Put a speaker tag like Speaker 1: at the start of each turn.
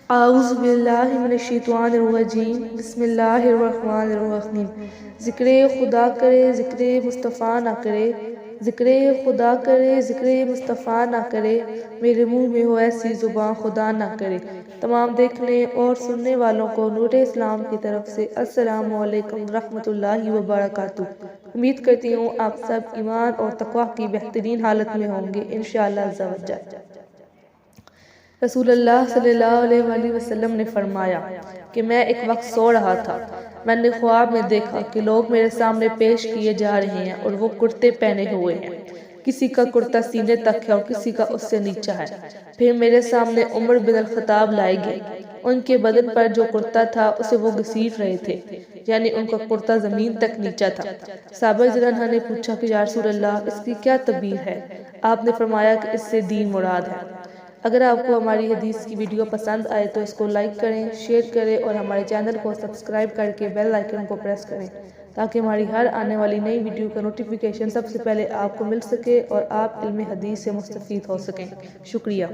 Speaker 1: اعوذ باللہ من الشیطان الرجیم بسم اللہ الرحمن الرحیم۔ ذکر خدا کرے ذکر مصطفیٰ نہ کرے، ذکر خدا کرے ذکر مصطفیٰ نہ کرے، میرے منہ میں ہو ایسی زبان خدا نہ کرے۔ تمام دیکھنے اور سننے والوں کو نور اسلام کی طرف سے السلام علیکم ورحمۃ اللہ وبرکاتہ۔ امید کرتی ہوں آپ سب ایمان اور تقوی کی بہترین حالت میں ہوں گے انشاءاللہ عز و جل۔ رسول اللہ صلی اللہ علیہ وآلہ وسلم نے فرمایا کہ میں ایک وقت سو رہا تھا، میں نے خواب میں دیکھا کہ لوگ میرے سامنے پیش کیے جا رہے ہیں اور وہ کرتے پہنے ہوئے ہیں، کسی کا کرتا سینے تک ہے اور کسی کا اس سے نیچا ہے۔ پھر میرے سامنے عمر بن الخطاب لائے گئے، ان کے بدن پر جو کرتا تھا اسے وہ گھسیٹ رہے تھے، یعنی ان کا کرتا زمین تک نیچا تھا۔ صحابہ رضی اللہ عنہ نے پوچھا کہ یا رسول اللہ اس کی کیا تعبیر ہے؟ آپ نے فرمایا کہ اس سے دین مراد ہے۔ اگر آپ کو ہماری حدیث کی ویڈیو پسند آئے تو اس کو لائک کریں، شیئر کریں اور ہمارے چینل کو سبسکرائب کر کے بیل آئیکن کو پریس کریں تاکہ ہماری ہر آنے والی نئی ویڈیو کا نوٹیفیکیشن سب سے پہلے آپ کو مل سکے اور آپ علم حدیث سے مستفید ہو سکیں۔ شکریہ۔